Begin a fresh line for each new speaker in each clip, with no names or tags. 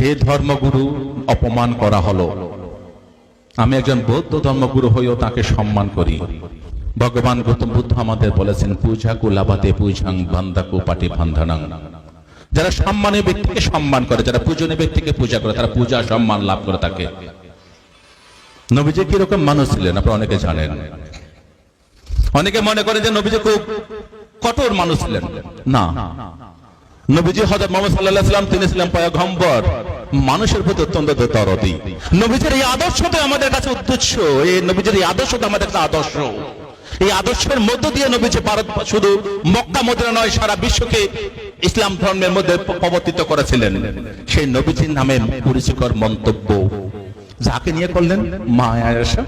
যে ধর্মগুরু অপমান করা হলো, আমি একজন বৌদ্ধ ধর্মগুরু হয়েও তাকে সম্মান করি। ভগবান গৌতম বুদ্ধ আমাদের বলেছেন, পূজা কুলাবাতে পূজাং বান্দাকু পাটি বান্ধানাং। যারা সম্মানীয় ব্যক্তিকে সম্মান করে, যারা পূজনীয় ব্যক্তিকে পূজা করে, তারা পূজা সম্মান লাভ করে থাকে। নবীজি কিরকম মানুষ ছিলেন আপনারা অনেকে জানেন। অনেকে মনে করে যে নবীজি খুব কঠোর মানুষ ছিলেন। না, নবীজি হযরত মুহাম্মদ সাল্লাল্লাহু আলাইহি ওয়াসাল্লাম তিনি ছিলেন পয়গম্বর, মানুষের প্রতি অত্যন্ত দরদি। নবীজির এই আদর্শটা আমাদের কাছে উদ্দেশ্য, এই নবীজির এই আদর্শটা আমাদের কাছে আদর্শ। এই আদর্শের মধ্য দিয়ে নবীজি ভারত শুধু মক্কা মদিনা নয়, সারা বিশ্বকে ইসলাম ধর্মের মধ্যে প্রবর্তিত করেছিলেন। সেই নবীজির নামে কুরুচিকর মন্তব্য যাকে নিয়ে করলেন, মা আয়েশা।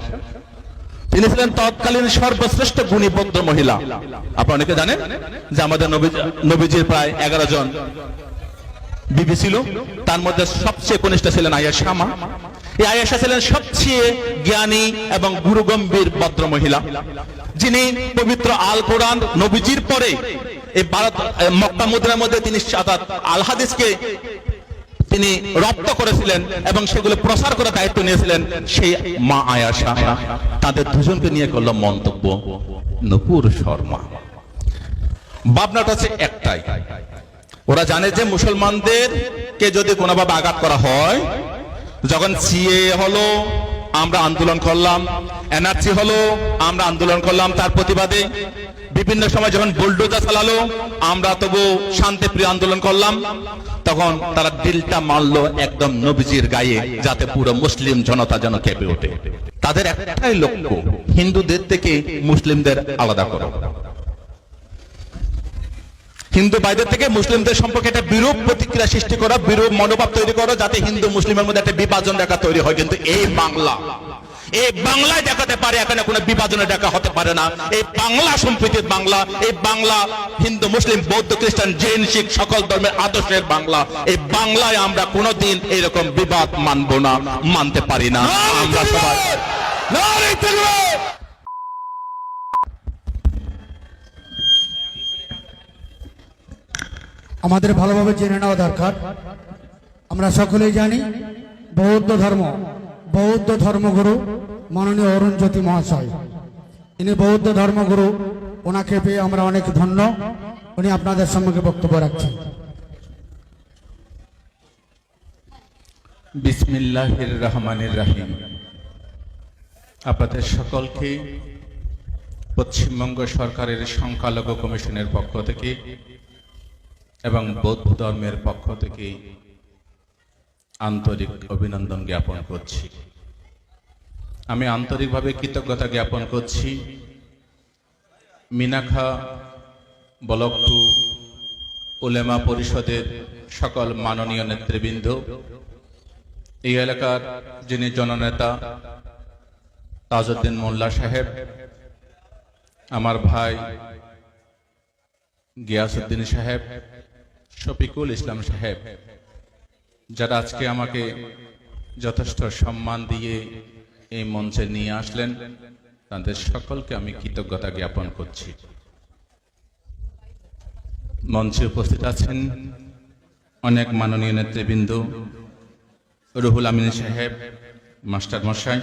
তিনি ছিলেন তৎকালীন সর্বশ্রেষ্ঠ গুণী বৌদ্ধ মহিলা। আপনারা অনেকে জানেন যে আমাদের নবীজির প্রায় 11 জন বিবি ছিল, তার মধ্যে সবচেয়ে কনিষ্ঠ ছিলেন আয়েশা মা। এই আয়েশা ছিলেন সবচেয়ে জ্ঞানী এবং গুরুগম্ভীর ভদ্র মহিলা, যিনি পবিত্র আল কোরআন নবীজির পরে এই ভারত মক্কা মদিনার মধ্যে তিনি আল হাদিসকে তিনি রপ্ত করেছিলেন এবং সেগুলো প্রসার করার দায়িত্ব নিয়েছিলেন সেই মা আয়েশা। তাদের দুজনকে নিয়ে করল মন্তব্য নূপুর শর্মা। ভাবনাটা হচ্ছে একটাই, ওরা জানে যে মুসলমানদেরকে যদি কোনোভাবে আঘাত করা হয়, যখন সিএ হলো আমরা আন্দোলন করলাম, এনআরসি হলো আমরা আন্দোলন করলাম তার প্রতিবাদে, বিভিন্ন সময় যখন বুলডোজার চালালো আমরা তবু শান্তিপ্রিয় আন্দোলন করলাম, তখন তারা দিলটা মারলো একদম নবীজির গায়ে, যাতে পুরো মুসলিম জনতা যেন কেঁপে ওঠে। তাদের একটাই লক্ষ্য, হিন্দুদের থেকে মুসলিমদের আলাদা করো, হিন্দু ভাইদের থেকে মুসলিমদের সম্পর্কে একটা বিরূপ প্রতিক্রিয়া সৃষ্টি করা, বিরূপ মনোভাব তৈরি করো, যাতে হিন্দু মুসলিমের মধ্যে একটা বিভাজন রেখা তৈরি হয়। কিন্তু এই বাংলায় দেখাতে পারে, এখানে কোনো বিভাজনের দেখা হতে পারে না। এই বাংলা সম্প্রীতির বাংলা, এই বাংলা হিন্দু মুসলিম বৌদ্ধ খ্রিস্টান জৈন শিখ সকল ধর্মের আদর্শের বাংলা। এই বাংলায় আমরা কোনোদিন এরকম বিবাদ মানব না, মানতে পারি না। আমরা সবাই
আমাদের ভালোভাবে জেনে নেওয়া দরকার। আমরা সকলেই জানি বৌদ্ধ ধর্মগুরু মাননীয় অরুণজ্যোতি মহাশয়, ইনি বৌদ্ধ ধর্মগুরু। ওনাকে পেয়ে আমরা অনেক ধন্য। উনি আপনাদের সম্মুখে বক্তব্য রাখছেন।
বিসমিল্লাহির রহমানির রহিম। আপনাদের সকলকে পশ্চিমবঙ্গ সরকারের সংখ্যালঘু কমিশনের পক্ষ থেকে এবং বৌদ্ধ ধর্মের পক্ষ থেকে আন্তরিক অভিনন্দন জ্ঞাপন করছি। আমি আন্তরিকভাবে কৃতজ্ঞতা জ্ঞাপন করছি মিনাখা ব্লক 2 উলেমা পরিষদের সকল মাননীয় নেতৃবৃন্দ, এই এলাকার যিনি জননেতা তাজউদ্দিন মোল্লা সাহেব, আমার ভাই গিয়াসউদ্দিন সাহেব, শফিকুল ইসলাম সাহেব, যারা আজকে আমাকে যথেষ্ট সম্মান দিয়ে এই মঞ্চে নিয়ে আসলেন, তাদের সকলকে আমি কৃতজ্ঞতা জ্ঞাপন করছি। মঞ্চে উপস্থিত আছেন অনেক মাননীয় নেতৃবৃন্দ, রুহুল আমিন সাহেব, মাস্টার মশাই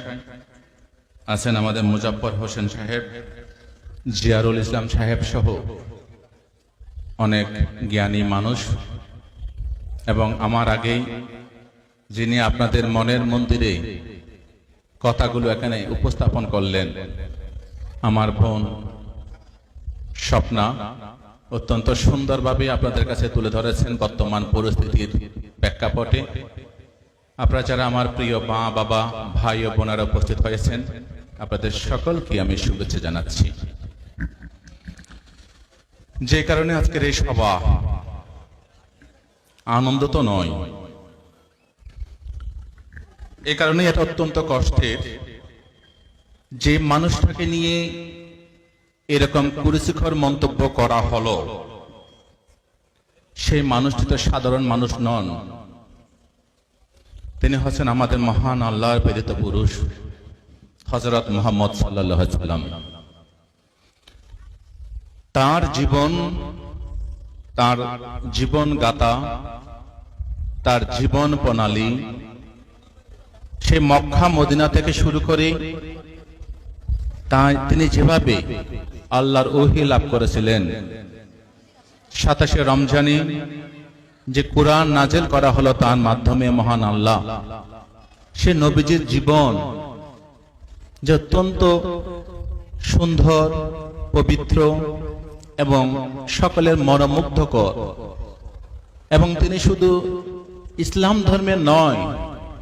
আছেন, আমাদের মুজাফফর হোসেন সাহেব, জিয়ারুল ইসলাম সাহেব সহ অনেক জ্ঞানী মানুষ, এবং আমার আগেই যিনি আপনাদের মনের মন্দিরে কথাগুলো এখানে উপস্থাপন করলেন, আমার বোন স্বপ্না অত্যন্ত সুন্দরভাবে আপনাদের কাছে তুলে ধরেছেন বর্তমান পরিস্থিতির প্রেক্ষাপটে। আপনারা যারা আমার প্রিয় মা বাবা ভাই ও বোনেরা উপস্থিত হয়েছেন, আপনাদের সকলকে আমি শুভেচ্ছা জানাচ্ছি। যে কারণে আজকের এই সভা, আনন্দ তো নয়, এই কারণে এটা অত্যন্ত কষ্টের যে মানুষটাকে নিয়ে এরকম কুরুচিকর মন্তব্য করা হলো, সেই মানুষটি তো সাধারণ মানুষ নন, তিনি হচ্ছেন আমাদের মহান আল্লাহর প্রেরিত পুরুষ হযরত মুহাম্মদ সাল্লাল্লাহু আলাইহি ওয়াসাল্লাম। তার জীবন গাথা তার জীবন প্রণালী সে মক্কা মদিনা থেকে শুরু করে তাই তিনি যেভাবে আল্লাহর ওহী লাভ করেছিলেন, 27 রমজানে যে কোরআন নাজেল করা হলো তার মাধ্যমে মহান আল্লাহ সে নবীজির জীবন যে অত্যন্ত সুন্দর, পবিত্র এবং সকলের মনোমুগ্ধকর, এবং তিনি শুধু ইসলাম ধর্মের নয়,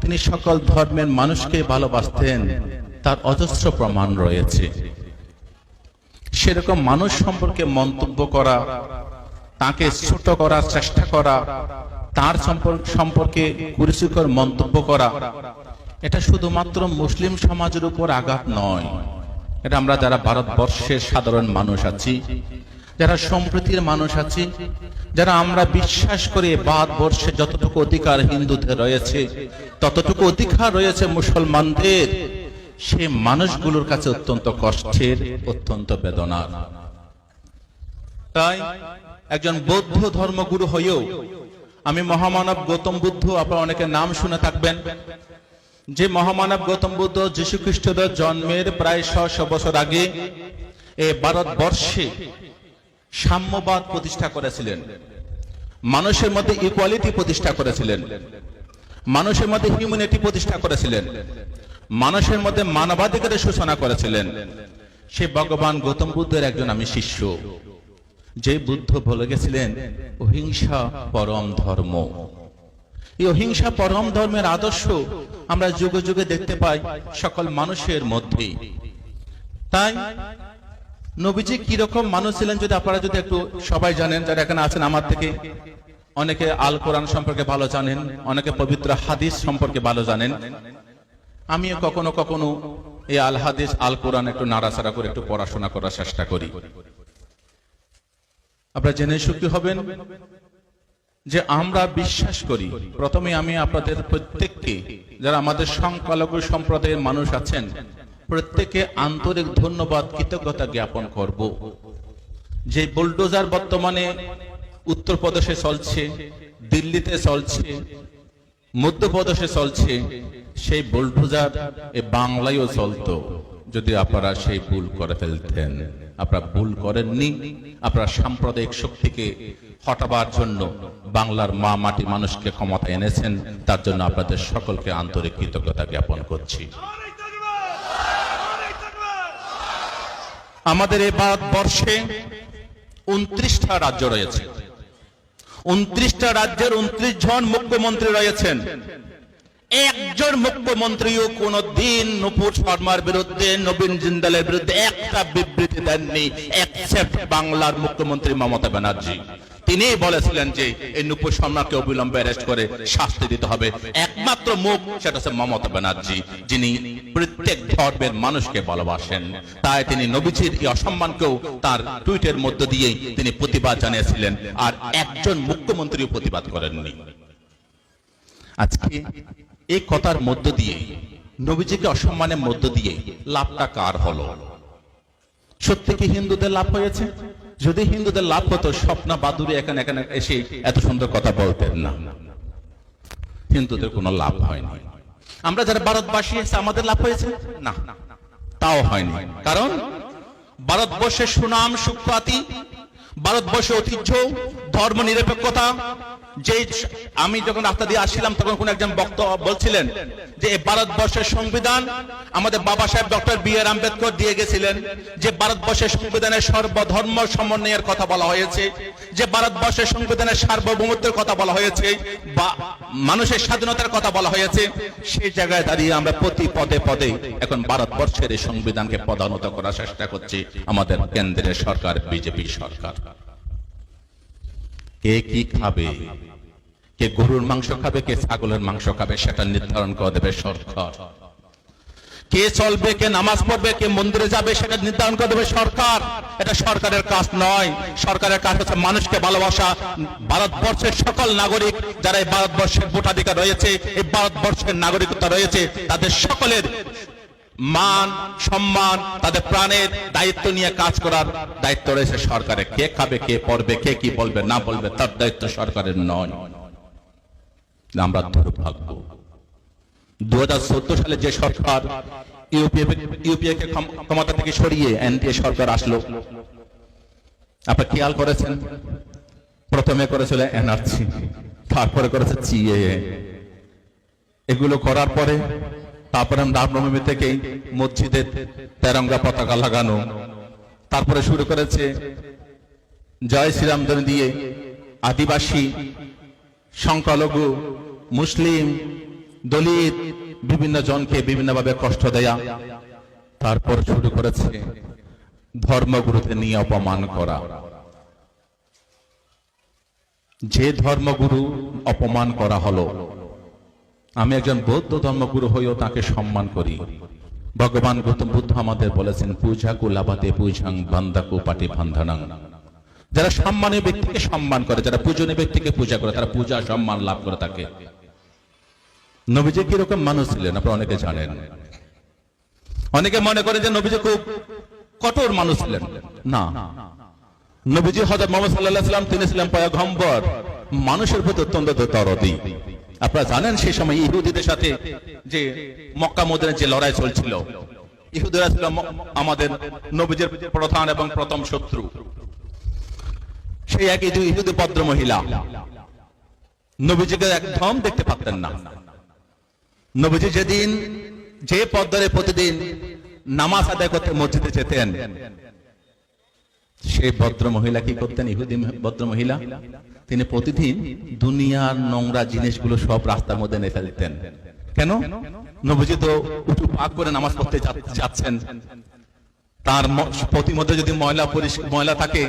তিনি সকল ধর্মের মানুষকে ভালোবাসতেন, তার অজস্র প্রমাণ রয়েছে। সেরকম মানুষ সম্পর্কে মন্তব্য করা, তাকে ছোট করার চেষ্টা করা, তার সম্পর্কে কুরুচিকর মন্তব্য করা, এটা শুধুমাত্র মুসলিম সমাজের উপর আঘাত নয়, এটা আমরা যারা ভারতবর্ষের সাধারণ মানুষ আছি, যারা সম্প্রীতির মানুষ আছি, যারা আমরা বিশ্বাস করি ভারতবর্ষে যতটুকু অধিকার হিন্দুদের রয়েছে ততটুকু অধিকার রয়েছে মুসলমানদের, সে মানুষগুলোর কাছে অত্যন্ত কষ্টের, অত্যন্ত বেদনার। তাই একজন বৌদ্ধ ধর্মগুরু হয়েও আমি মহামানব গৌতম বুদ্ধ, আপনারা অনেকে নাম শুনে থাকবেন, যে মহামানব গৌতম বুদ্ধ যীশু খ্রিস্টদের জন্মের প্রায় 600 বছর আগে এই ভারতবর্ষে সাম্যবাদ প্রতিষ্ঠা করেছিলেন, মানুষের মধ্যে ইকুয়ালিটি প্রতিষ্ঠা করেছিলেন, মানুষের মধ্যে হিউম্যানিটি প্রতিষ্ঠা করেছিলেন, মানুষের মধ্যে মানবাধিকারের সূচনা করেছিলেন। সে ভগবান গৌতম বুদ্ধের একজন আমি শিষ্য, যে বুদ্ধ বলে গেছিলেন অহিংসা পরম ধর্ম। এই অহিংসা পরম ধর্মের আদর্শ আমরা যুগে যুগে দেখতে পাই সকল মানুষের মধ্যে। তাই নবীজি কিরকম মানুষ ছিলেন যদি আপনারা যদি একটু সবাই জানেন, যারা এখানে আছেন আমার থেকে অনেকে আল কোরআন সম্পর্কে ভালো জানেন, অনেকে পবিত্র হাদিস সম্পর্কে ভালো জানেন। আমিও কখনো কখনো এই আল হাদিস আল কোরআন একটু নাড়াচাড়া করে একটু পড়াশোনা করার চেষ্টা করি। আপনারা জেনে সুখী হবেন যে আমরা বিশ্বাস করি, প্রথমে আমি আপনাদের প্রত্যেককে, যারা আমাদের সংখ্যালঘু সম্প্রদায়ের মানুষ আছেন, প্রত্যেকে আন্তরিক ধন্যবাদ, কৃতজ্ঞতা জ্ঞাপন করব। যে বুলডোজার বর্তমানে উত্তরপ্রদেশে চলছে, দিল্লিতে চলছে, মধ্যপ্রদেশে চলছে, সেই বুলডোজার এ বাংলায়ও চলতো যদি আপনারা সেই ভুল করে ফেলতেন। আপনারা ভুল করেননি, আপনারা সাম্প্রদায়িক শক্তিকে হটাবার জন্য বাংলার মা মাটি মানুষকে ক্ষমতা এনেছেন, তার জন্য আপনাদের সকলকে আন্তরিক কৃতজ্ঞতা জ্ঞাপন করছি। আমাদের এই ভারতবর্ষে 29টা রাজ্য রয়েছে, 29টা রাজ্যের 29 জন মুখ্যমন্ত্রী রয়েছেন। একজন মুখ্যমন্ত্রীও কোনদিন নূপুর শর্মার বিরুদ্ধে, নবীন জিন্দালের বিরুদ্ধে একটা বিবৃতি দেননি, এক্সেপ্ট বাংলার মুখ্যমন্ত্রী মমতা ব্যানার্জি। তিনি বলেছিলেন যে এই নূপুর শর্মাকে অবিলম্বে অ্যারেস্ট করে শাস্তি দিতে হবে। একমাত্র মুখ, সেটা হচ্ছে মমতা ব্যানার্জি, যিনি প্রত্যেক ধর্মের মানুষকে ভালোবাসেন। তাই তিনি নবীজির এই অসম্মানকেও তার টুইটের মধ্য দিয়ে তিনি প্রতিবাদ জানিয়েছিলেন, আর একজন মুখ্যমন্ত্রীও প্রতিবাদ করেননি। আজকে এই কথার মধ্য দিয়ে, নবীজিকে অসম্মানের মধ্য দিয়ে লাভটা কার হলো? সত্যি কি হিন্দুদের লাভ হয়েছে? যদি হিন্দুদের লাভ হতো, স্বপ্না বাদুড়ি এখানে এসে এত সুন্দর কথা বলতেন না। হিন্দুদের কোনো লাভ হয়নি। আমরা যারা ভারতবাসী এসে আমাদের লাভ হয়েছে না, তাও হয়নি। কারণ ভারতবর্ষের সুনাম সুখ্যাতি, ভারতবর্ষের ঐতিহ্য, ধর্ম নিরপেক্ষতা, যে আমি যখন রাস্তা দিয়ে আসছিলাম তখন কোন একজন বক্তা বলছিলেন যে এই ভারতবর্ষের সংবিধান আমাদের বাবা সাহেব ডক্টর বি.আর. আম্বেদকর দিয়ে গেছিলেন, যে ভারতবর্ষের সংবিধানের সর্বধর্ম সমন্বয়ের কথা বলা হয়েছে, যে ভারতবর্ষের সংবিধানের সার্বভৌমত্বের কথা বলা হয়েছে, বা মানুষের স্বাধীনতার কথা বলা হয়েছে। সেই জায়গায় দাঁড়িয়ে আমরা প্রতি পদে পদে এখন ভারতবর্ষের এই সংবিধানকে পদানত করার চেষ্টা করছি আমাদের কেন্দ্রের সরকার, বিজেপি সরকার। কে কি খাবে, কে গরুর মাংস খাবে, কে ছাগলের মাংস খাবে, সেটা নির্ধারণ করে দেবে সরকার। কে চলবে, কে নামাজ পড়বে, কে মন্দিরে যাবে, সেটা নির্ধারণ করে দেবে সরকার। এটা সরকারের কাজ নয়। সরকারের কাজ হচ্ছে মানুষকে ভালোবাসা। ভারতবর্ষের সকল নাগরিক যারা এই ভারতবর্ষের ভোটাধিকার রয়েছে, এই ভারতবর্ষের নাগরিকতা রয়েছে, তাদের সকলের মান সম্মান, তাদের প্রাণের দায়িত্ব নিয়ে কাজ করার দায়িত্ব রয়েছে সরকারের। কে খাবে, কে পড়বে, কে কি বলবে না বলবে, তার দায়িত্ব সরকারের নয়। আমরা দুর্ভাগ্য। 2014 সালে যে সরকার ইউপিএ কে ক্ষমতা থেকে সরিয়ে এনডিএ সরকার আসলো, আপনারা খেয়াল করেছেন? প্রথমে করেছিল এনআরসি, তারপরে করেছে সিএএ। এগুলো করার পরে তারপরে রামনবমী থেকে মসজিদে তেরঙ্গা পতাকা লাগানো, তারপরে শুরু করেছে জয় শ্রীরাম ধ্বনি দিয়ে আদিবাসী, সংখ্যালঘু, মুসলিম, দলিত বিভিন্ন জনকে বিভিন্নভাবে কষ্ট দেয়া। তারপর শুরু করেছে ধর্মগুরুকে নিয়ে অপমান করা। যে ধর্মগুরু অপমান করা হলো, আমি একজন বৌদ্ধ ধর্মগুরু হয়েও তাকে সম্মান করি। ভগবান গৌতম বুদ্ধ আমাদের বলেছেন পূজা কুলাবাতে পূজাং বান্দাকু পাটি বান্ধানাং। যারা সম্মানীয় ব্যক্তিকে সম্মান করে, যারা পূজনীয় ব্যক্তিকে পূজা করে, তারা পূজা সম্মান লাভ করে থাকে। নবীজি কিরকম মানুষ ছিলেন আপনারা অনেকে জানেন। অনেকে মনে করে যে নবীজি খুব কঠোর মানুষ ছিলেন। না, নবীজি হযরত মুহাম্মদ সাল্লাল্লাহু আলাইহি ওয়াসাল্লাম তিনি ছিলেন পয়গম্বর, মানুষের প্রতি অত্যন্ত দরদি। আপনারা জানেন সেই সময় ইহুদিদের সাথে যে মক্কা মদিনায় যে লড়াই চলছিল, ইহুদিরা ছিল আমাদের নবীজির প্রধান এবং প্রথম শত্রু। সেই একই দুই ইহুদি ভদ্র মহিলা নবীজিকে একদম দেখতে পারতেন না। নবীজি যেদিন যে পদ্মরে প্রতিদিন নামাজ আদায় করতে মসজিদে যেতেন, সেই ভদ্র মহিলা কি করতেন? ইহুদি ভদ্র মহিলা তিনি প্রতিদিন দুনিয়ার নোংরা জিনিসগুলো সব রাস্তার মধ্যে নেতা দিতেন। কেন? নবীজি তো উঠু পাক করে নামাজ পড়তে যাচ্ছেন, তার প্রতি মধ্যে যদি ময়লা থাকে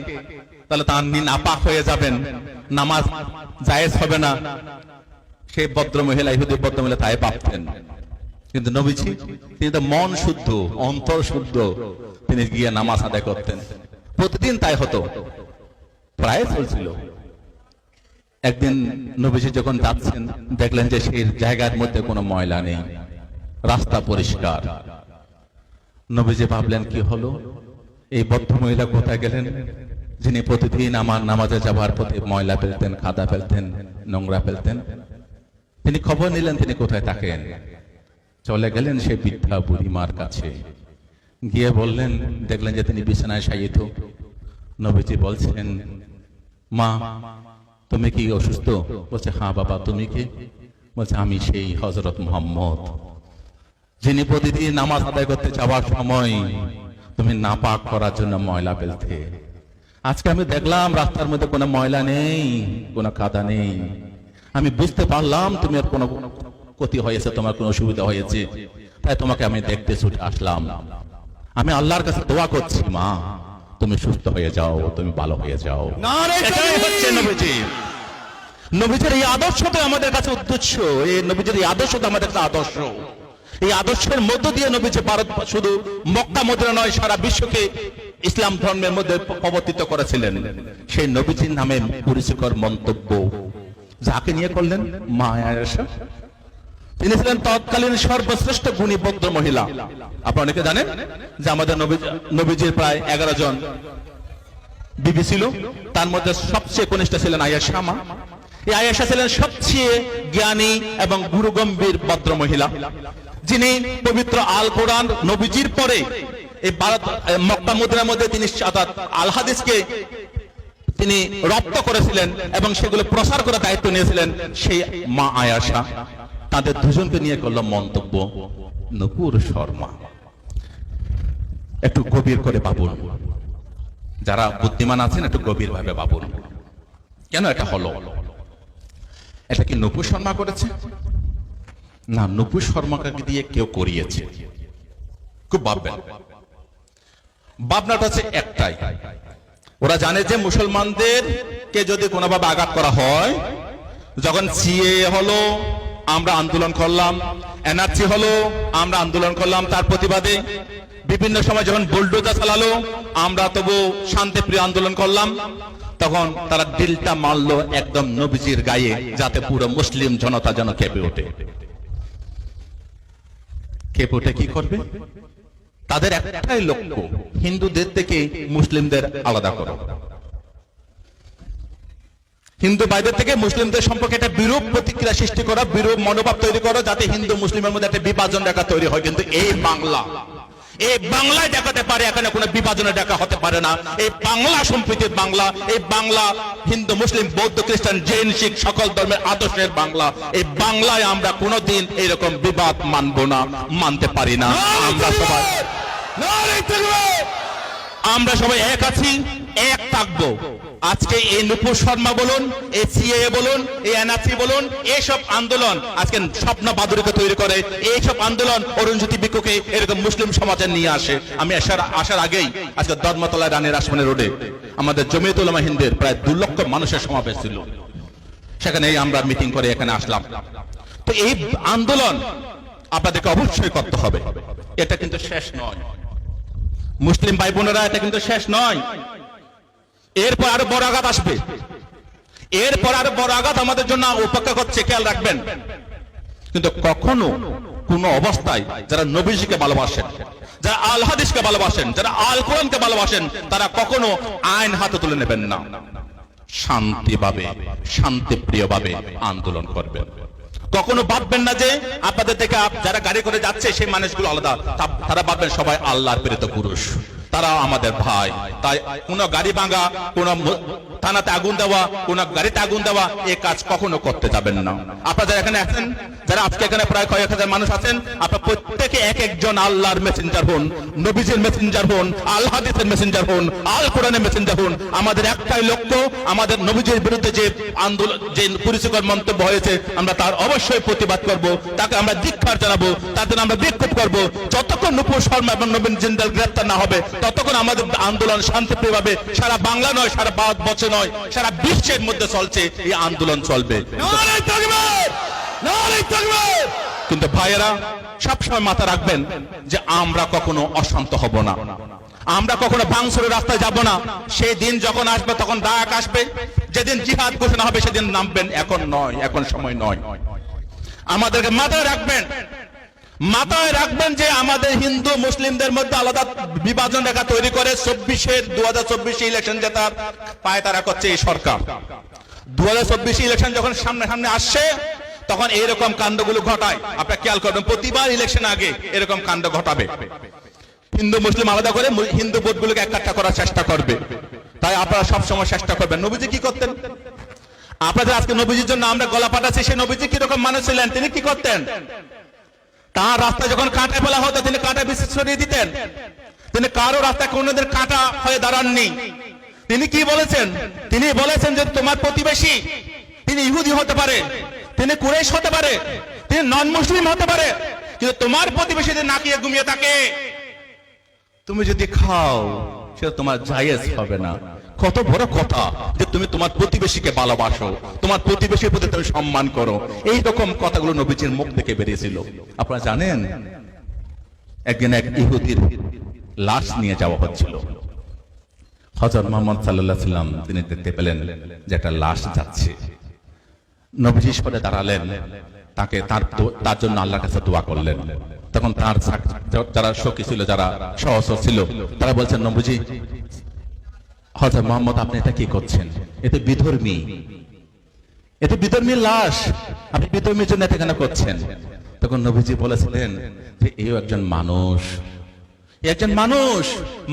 তাহলে তার নাপাক হয়ে যাবেন, নামাজ জায়েজ হবে না। সেই ভদ্র মহিলা, ইহুদি ভদ্র মহিলা তাই ভাবতেন। কিন্তু নবীজি তিনি তো মন শুদ্ধ, অন্তর শুদ্ধ, তিনি গিয়ে নামাজ আদায় করতেন। প্রতিদিন তাই হতো, প্রায় চলছিল। একদিন নবীজি যখন যাচ্ছেন, দেখলেন যে সেই জায়গার মধ্যে কোনো ময়লা নেই, রাস্তা পরিষ্কার। নবীজি ভাবলেন কি হলো, এই ভদ্র মহিলা কোথায় গেলেন, যিনি প্রতিদিন আমার নামাজে যাবার পথে ময়লা ফেলতেন, কাদা ফেলতেন, নোংরা ফেলতেন। তিনি খবর নিলেন তিনি কোথায় থাকেন। চলে গেলেন সেই বৃদ্ধা বুড়িমার কাছে, গিয়ে বললেন, দেখলেন যে তিনি বিছানায় শায়িত। নবীজি বলছেন, মা তুমি কি অসুস্থ? বলছে, হ্যাঁ বাবা, তুমি কি? বলছে, আমি সেই হযরত মুহাম্মদ, যিনি প্রতিদিন নামাজ আদায় করতে যাওয়ার সময় তুমি নাপাক করার জন্য ময়লা ফেলতে। আজকে আমি দেখলাম রাস্তার মধ্যে কোনো ময়লা নেই, কোনো কাদা নেই। আমি বুঝতে পারলাম তুমি আর কোনো ক্ষতি হয়েছে, তোমার কোনো অসুবিধা হয়েছে, তাই তোমাকে আমি দেখতে ছুটে আসলাম। আমি আল্লাহর কাছে দোয়া করছি, মা তুমি সুস্থ হয়ে যাও, তুমি ভালো হয়ে যাও। এটাই হচ্ছে নবীজি। নবীজির এই আদর্শটা আমাদের কাছে উদ্দেশ্য, এই নবীজির এই আদর্শটা আমাদের কাছে আদর্শ। এই আদর্শের মধ্য দিয়ে নবীজি ভারত, শুধু মক্কা মদিনা নয়, সারা বিশ্বকে ইসলাম ধর্মের মধ্যে প্রবর্তিত করেছিলেন। সেই নবীজির নামে কুরুচিকর মন্তব্য যাকে নিয়ে করলেন, মা আয়েশা। তিনি ছিলেন তৎকালীন সর্বশ্রেষ্ঠ গুণী ভদ্র মহিলা। আপনারা অনেকে জানেন যে আমাদের নবীজির প্রায় 11 জন বিবি ছিল, তার মধ্যে সবচেয়ে কনিষ্ঠ ছিলেন আয়েশা মা। এই আয়েশা ছিলেন সবচেয়ে জ্ঞানী এবং গুরুগম্ভীর ভদ্র মহিলা, যিনি পবিত্র আল কোরআন নবীজির পরে এই ভারত মক্কা মদিনার মধ্যে তিনি আল হাদিসকে তিনি রপ্ত করেছিলেন এবং সেগুলো প্রসার করার দায়িত্ব নিয়েছিলেন সেই মা আয়েশা। তাদের দুজনকে নিয়ে করলো মন্তব্য নূপুর শর্মা। একটু গভীর করে ভাবুন, যারা বুদ্ধিমান আছেন একটু গভীর ভাবে ভাবুন, কেন এটা হলো? এটা কি নূপুর শর্মা করেছে? না, নূপুর শর্মাকে দিয়ে কেউ করিয়েছে। খুব ভাববেন, ভাবনাটা হচ্ছে একটাই, ওরা জানে যে মুসলমানদেরকে যদি কোনোভাবে আঘাত করা হয়, যখন সিএএ হলো আমরা আন্দোলন করলাম, এনআরসি হলো আমরা আন্দোলন করলাম, তার প্রতিবাদে বিভিন্ন সময় যখন বুলডোজার চালালো আমরা তবু শান্তিপ্রিয় আন্দোলন করলাম, তখন তারা দিলটা মারলো একদম নবীজির গায়ে, যাতে পুরো মুসলিম জনতা যেন কেঁপে ওঠে। কেঁপে ওঠে কি করবে? তাদের একটাই লক্ষ্য, হিন্দুদের থেকে মুসলিমদের আলাদা করো। হিন্দু ভাইদের থেকে মুসলিমদের সম্পর্কে একটা বিরূপ প্রতিক্রিয়া সৃষ্টি করা, বিরূপ মনোভাব তৈরি করা, যাতে হিন্দু মুসলিমের মধ্যে একটা বিভাজন রেখা তৈরি হয়। কিন্তু এই বাংলায় দেখাতে পারে, এখানে কোনো বিভাজনের দেখা হতে পারে না। এই বাংলা সম্প্রীতির বাংলা, এই বাংলা হিন্দু মুসলিম বৌদ্ধ খ্রিস্টান জৈন শিখ সকল ধর্মের আদর্শের বাংলা। এই বাংলায় আমরা কোনোদিন এরকম বিবাদ মানব না, মানতে পারি না। আমরা সবাই এক আছি, এক থাকবো। আজকে এই নুপুর শর্মা বলুন, এই সিএএ বলুন, এই এনআরসি বলুন, এইসব আন্দোলন আজকে স্বপ্ন বাদুরীকে তৈরি করে। এইসব আন্দোলন অরুণজ্যোতি বিক্ষুকে এরকম মুসলিম সমাজে নিয়ে আসে। আমি আসার আগেই আজকে ধর্মতলায় রানী রাসমণি রোডে আমাদের জমিয়তুল উলামা হিন্দের প্রায় 2 লক্ষ মানুষের সমাবেশ ছিল। সেখানে আমরা মিটিং করে এখানে আসলাম। তো এই আন্দোলন আপনাদেরকে অবশ্যই করতে হবে। এটা কিন্তু শেষ নয় মুসলিম ভাই বোনেরা, এটা কিন্তু শেষ নয়। এরপর আরো বড় আঘাত আসবে, এরপর আরো বড় আঘাত আমাদের জন্য অপেক্ষা করছে, খেয়াল রাখবেন। কিন্তু কখনো কোন অবস্থায় যারা নবীজিকে ভালোবাসেন, যারা আল হাদিসকে ভালোবাসেন, যারা আল কোরআনকে ভালোবাসেন, তারা কখনো আইন হাতে তুলে নেবেন না। শান্তিভাবে, শান্তিপ্রিয়ভাবে আন্দোলন করবেন। কখনো ভাববেন না যে আপনাদের থেকে যারা গাড়ি করে যাচ্ছে সেই মানুষগুলো আলাদা। তারা ভাববেন সবাই আল্লাহর প্রেরিত পুরুষ, তারা আমাদের ভাই। তাই কোন গাড়ি ভাঙা, কোন থানাতে আগুন দেওয়া, কোন গাড়িতে আগুন দেওয়া, এই কাজ কখনো করতে যাবেন না। আপনারা এখানে আছেন, যারা আজকে এখানে প্রায় কয়েক হাজার মানুষ আছেন, আপনারা প্রত্যেকে এক একজন আল্লাহর মেসেঞ্জার হন, নবীজির মেসেঞ্জার হন, আল হাদিসের মেসেঞ্জার হন, আল কোরআনের মেসেঞ্জার হন। আমাদের একটাই লক্ষ্য, আমাদের নবীজির বিরুদ্ধে যে আন্দোলন, যে কুরুচিকর মন্তব্য হয়েছে, আমরা তার অবশ্যই প্রতিবাদ করব, তাকে আমরা ধিক্কার জানাবো, তার জন্য আমরা বিক্ষোভ করব। যতক্ষণ নুপুর শর্মা এবং নবীন জিন্দাল গ্রেফতার না হবে, ততক্ষণ আমাদের আন্দোলন শান্তিপ্রিয়ভাবে সারা বাংলা নয়, সারা ভারতবর্ষে নয়, সারা বিশ্বের মধ্যে চলছে, এই আন্দোলন চলবে। কিন্তু ভাইয়েরা সবসময় মাথা রাখবেন যে আমরা কখনো অশান্ত হব না, আমরা কখনো ভাঙচুরের রাস্তায় যাব না। সেই দিন যখন আসবে তখন ডাক আসবে, যেদিন জিহাদ ঘোষণা হবে সেদিন নামবেন। এখন নয়, এখন সময় নয়। আমাদেরকে মাথায় রাখবেন যে আমাদের হিন্দু মুসলিমদের মধ্যে আলাদা বিভাজন রেখা তৈরি করে 2024 ইলেকশন জেতার পায় তারা করছে এই সরকার। 2024 ইলেকশন যখন সামনে আসছে, তখন এইরকম কাণ্ডগুলো ঘটায়। আপনারা খেয়াল করবেন, প্রতিবার ইলেকশন আগে এরকম কাণ্ড ঘটাবে। হিন্দু মুসলিম আলাদা করে হিন্দু ভোটগুলোকে একটা করার চেষ্টা করবে। তাই আপনারা সবসময় চেষ্টা করবেন। নবীজি কি করতেন? আপনাদের আজকে নবীজির জন্য আমরা গলা পাঠাচ্ছি, সেই নবীজি কিরকম মানুষ ছিলেন? তিনি কি করতেন? তার রাস্তায় যখন কাঁটা ফেলা হতো, তিনি কাঁটা বিশেষ সরিয়ে দিতেন। তিনি কারো রাস্তায় কোনোদিন কাঁটা হয়ে দাঁড়াননি। তিনি কি বলেছেন? তিনি বলেছেন যে তোমার প্রতিবেশী, তিনি ইহুদি হতে পারে, তিনি কুরাইশ হতে পারে, তিনি নন মুসলিম হতে পারে, কিন্তু তোমার প্রতিবেশী যদি নাকিয়ে ঘুমিয়ে থাকে, তুমি যদি খাও, সেটা তোমার জায়েজ হবে না। কত বড় কথা যে তুমি তোমার প্রতিবেশীকে ভালোবাসো, তোমার প্রতিবেশীর প্রতি তুমি সম্মান করো। এই রকম কথাগুলো নবীজির মুখ থেকে বেরিয়েছিল। আপনারা জানেন, একদিন এক ইহুদির লাশ নিয়ে যাওয়া হচ্ছিল। হযরত মুহাম্মদ সাল্লাল্লাহু আলাইহি ওয়াসাল্লাম তিনি দেখতে পেলেন যে একটা লাশ যাচ্ছে। নবীজি সরে দাঁড়ালেন, তাকে তার জন্য আল্লাহর কাছে দোয়া করলেন। তখন তার যারা সখী ছিল, যারা সহচর ছিল, তারা বলছেন, নবীজি, হযরত মুহাম্মদ আপনি এটা কি করছেন? এতে বিধর্মী লাশ, আপনি বিধর্মীর জন্য এটা কেন করছেন? তখন নবীজি বলেছিলেন যে এই একজন মানুষ,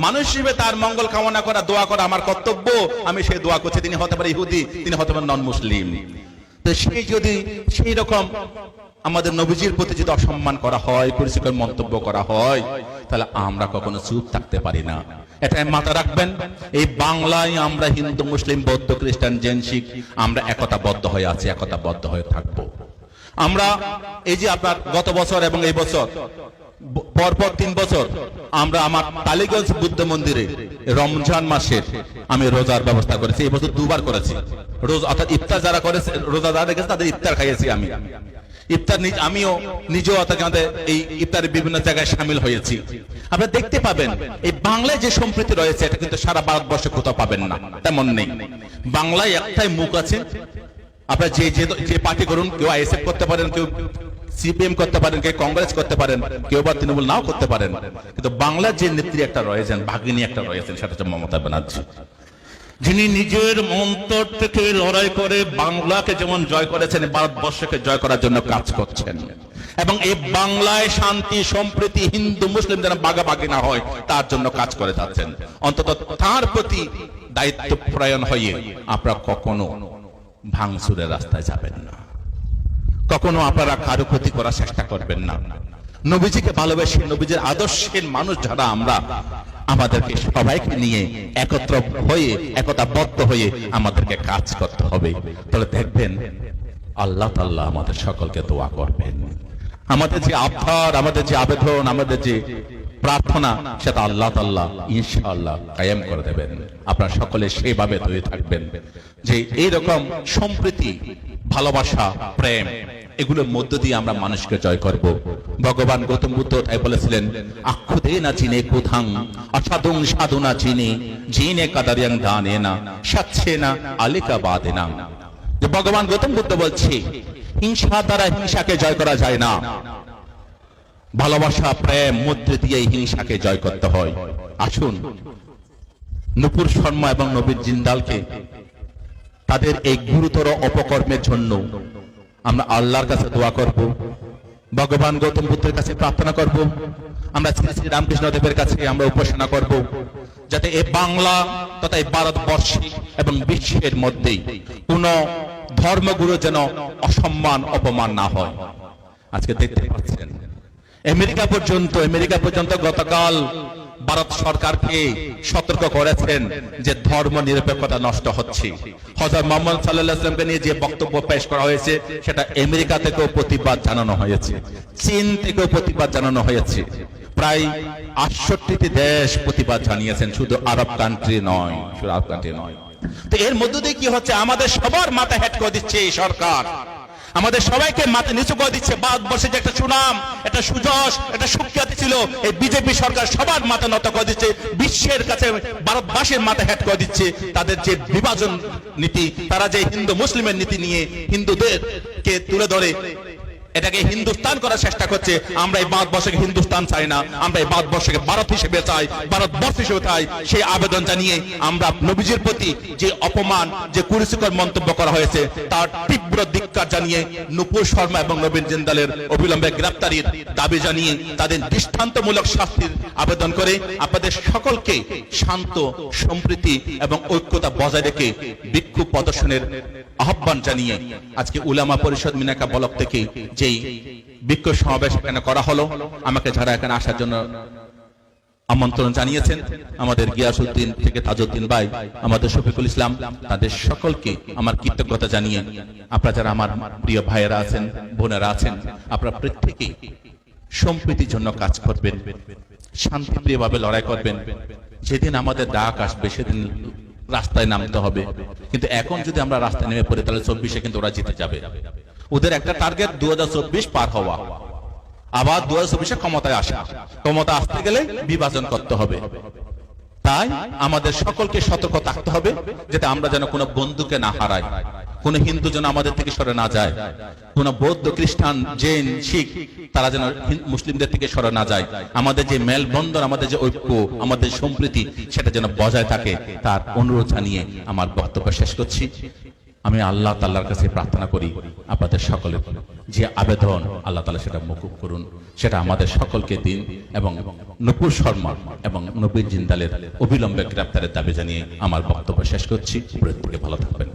মানুষ হিসেবে তার মঙ্গল কামনা করা, দোয়া করা আমার কর্তব্য। আমি সেই দোয়া করছি। তিনি হতে পারে ইহুদি, তিনি হতে পারে নন মুসলিম। তো সেই রকম আমাদের নবীজির প্রতি যদি অসম্মান করা হয়, কুরুচিকর মন্তব্য করা হয়, তাহলে আমরা কখনো চুপ থাকতে পারি না। এটা মাথা রাখবেন। এই বাংলায় আমরা হিন্দু মুসলিম বৌদ্ধ খ্রিস্টান জৈন শিখ আমরা একতাবদ্ধ হয়ে আছি, একতাবদ্ধ হয়ে থাকবো। আমরা এই যে আপনার গত বছর এবং এই বছর পরপর 3 বছর আমরা আমার টালিগঞ্জ বুদ্ধ মন্দিরে রমজান মাসের আমি রোজার ব্যবস্থা করেছি। এই বছর 2 বার করেছি। রোজ অর্থাৎ ইফতার যারা করেছে, রোজাদার রেখেছে, তাদের ইফতার খাইয়েছি আমি। ইফতার আমিও নিজেও এই ইফতারের বিভিন্ন জায়গায় সামিল হয়েছি। আপনারা দেখতে পাবেন এই বাংলায় যে সম্প্রীতি রয়েছে, এটা কিন্তু সারা ভারতবর্ষে কোথাও পাবেন না, তেমন নেই। বাংলায় একটাই মুখ আছে। আপনারা যে পার্টি করুন, কেউ আইএসএফ করতে পারেন, কেউ সিপিএম করতে পারেন, কেউ কংগ্রেস করতে পারেন, কেউ বা তৃণমূল নাও করতে পারেন, কিন্তু বাংলার যে নেত্রী একটা রয়েছেন, ভাগিনী একটা রয়েছেন, সেটা হচ্ছে মমতা ব্যানার্জি। যিনি নিজের অন্তর থেকে লড়াই করে বাংলাকে যেমন জয় করেছেন, ভারতবর্ষকে জয় করার জন্য কাজ করছেন, এবং এই বাংলায় শান্তি সম্প্রীতি হিন্দু মুসলিম যেন ভাগাভাগি না হয় তার জন্য কাজ করে যাচ্ছেন। অন্তত তার প্রতি দায়িত্ব প্রয়ণ হয়ে আপনারা কখনো ভাঙচুরের রাস্তায় যাবেন না, কখনো আপনারা কারো ক্ষতি করার চেষ্টা করবেন না। নবীজিকে ভালোবেসে নবীজির আদর্শের মানুষ যারা আমরা, আমাদেরকে সবাইকে নিয়ে একত্র হয়ে একতাবদ্ধ হয়ে আমাদেরকে কাজ করতে হবে। তাহলে দেখবেন আল্লাহ তাআলা আমাদের সকলকে দোয়া করবেন। আমাদের যে আবদার, আমাদের যে আবেদন, আমাদের যে প্রার্থনা, সেটা আল্লাহ তাআলা ইনশাআল্লাহ কায়েম করে দেবেন। আপনারা সকলে সেইভাবে তৈরি থাকবেন যে এইরকম সম্প্রীতি, ভালোবাসা, প্রেম, এগুলোর মধ্য দিয়ে আমরা মানুষকে জয় করব। ভগবান গৌতম বুদ্ধ তাই বলেছিলেন, আক্ষুদে না চিনে কোথাং অসাধুং সাধুনা চিনে জিনে কাদারিয়াং দানে না সাচ্ছে না আলিকা বাদে না। যে ভগবান গৌতম বুদ্ধ বলছে, হিংসা দ্বারা হিংসাকে জয় করা যায় না, ভালোবাসা প্রেম মধ্যে দিয়ে হিংসাকে জয় করতে হয়। আসুন নূপুর শর্মা এবং নবীন জিন্দালকে তাদের এই গুরুতর অপকর্মের জন্য আমরা আল্লাহর কাছে দোয়া করব, ভগবান গৌতম বুদ্ধের কাছে প্রার্থনা করব, আমরা শ্রী শ্রী রামকৃষ্ণ দেবের কাছে আমরা উপাসনা করব, যাতে এই বাংলা তথা এই ভারতবর্ষে এবং বিশ্বের মধ্যেই কোন ধর্মগুরু যেন অসম্মান অপমান না হয়। আজকে দেখতে পাচ্ছেন আমেরিকা পর্যন্ত গতকাল ভারত সরকারকে সতর্ক করেছেন যে ধর্ম নিরপেক্ষতা নষ্ট হচ্ছে। হযরত মুহাম্মদ সাল্লাল্লাহু আলাইহি ওয়াসাল্লামকে নিয়ে যে বক্তব্য পেশ করা হয়েছে সেটা আমেরিকা থেকেও প্রতিবাদ জানানো হয়েছে, চীন থেকেও প্রতিবাদ জানানো হয়েছে। প্রায় 68টি দেশ প্রতিবাদ জানিয়েছেন, শুধু আরব কান্ট্রি নয়। তো এর মধ্য দিয়ে কি হচ্ছে, আমাদের সবার মাথা হেট করে দিচ্ছে এই সরকার, আমাদের সবাইকে মাথা নিচু করে দিচ্ছে। ভারতবর্ষে যে একটা সুনাম, একটা সুযশ, একটা সুখ্যাতি ছিল, এই বিজেপি সরকার সবার মাথা নত করে দিচ্ছে, বিশ্বের কাছে ভারতবাসীর মাথা হেট করে দিচ্ছে। তাদের যে বিভাজন নীতি, তারা যে হিন্দু মুসলিমের নীতি নিয়ে হিন্দুদেরকে তুলে ধরে এটাকে হিন্দুস্তান করার চেষ্টা করছে। আমরা এই ভারতবর্ষকে হিন্দুস্তান চাই না, আমরা এই ভারতবর্ষকে ভারত হিসেবে চাই, ভারতবর্ষ হিসেবে চাই। সেই আবেদন জানিয়ে আমরা নবীজির প্রতি যে অপমান, যে কুরুচিকর মন্তব্য করা হয়েছে তার তীব্র ধিক্কার জানিয়ে নূপুর শর্মা এবং নবীন জিন্দালের অবিলম্বে গ্রেফতারির দাবি জানিয়ে তাদের দৃষ্টান্তমূলক শাস্তির আবেদন করে আপনাদের সকলকে শান্ত, সম্প্রীতি এবং ঐক্যতা বজায় রেখে বিক্ষোভ প্রদর্শনের আহ্বান জানিয়ে আজকে উলামা পরিষদ মিনাকা ব্লক থেকে যেই বিক্ষোভ সমাবেশ এখানে করা হলো, আমাকে যারা এখানে আসার জন্য আমন্ত্রণ জানিয়েছেন, আমাদের গিয়াসউদ্দিন থেকে তাজউদ্দিন ভাই, আমাদের শফিকুল ইসলাম, তাদের সকলকে আমার কৃতজ্ঞতা জানিয়ে আপনারা যারা আমার প্রিয় ভাইয়েরা আছেন, বোনেরা আছেন, আপনারা প্রত্যেকেই সম্প্রীতির জন্য কাজ করবেন, শান্তিপ্রিয়ভাবে লড়াই করবেন। যেদিন আমাদের ডাক আসবে সেদিন রাস্তায় নামতে হবে, কিন্তু এখন যদি আমরা রাস্তায় নেমে পড়ি তাহলে 24-এ কিন্তু ওরা জিতে যাবে। ওদের একটা টার্গেট 2024 পার হওয়া, আবার 2024-এ ক্ষমতায় আসা। ক্ষমতা আসতে গেলে বিভাজন করতে হবে। তাই আমাদের সকলকে সতর্ক থাকতে হবে যাতে আমরা যেন কোনো বন্ধুকে না হারাই, কোন হিন্দু যেন আমাদের থেকে সরে না যায়, কোন বৌদ্ধ, খ্রিস্টান, জৈন, শিখ তারা যেন মুসলিমদের থেকে সরে না যায়। আমাদের যে মেলবন্ধন, আমাদের যে ঐক্য, আমাদের সম্প্রীতি, সেটা যেন বজায় থাকে, তার অনুরোধ জানিয়ে আমার বক্তব্য শেষ করছি। আমি আল্লাহ তাআলার কাছে প্রার্থনা করি আপনাদের সকলের যে আবেদন আল্লাহ তাআলা সেটা মকুব করুন, সেটা আমাদের সকলকে দিন, এবং নূপুর শর্মা এবং নবীন জিন্দালের অবিলম্বে গ্রেফতারের দাবি জানিয়ে আমার বক্তব্য শেষ করছি। প্রত্যেকে ভালো থাকবেন।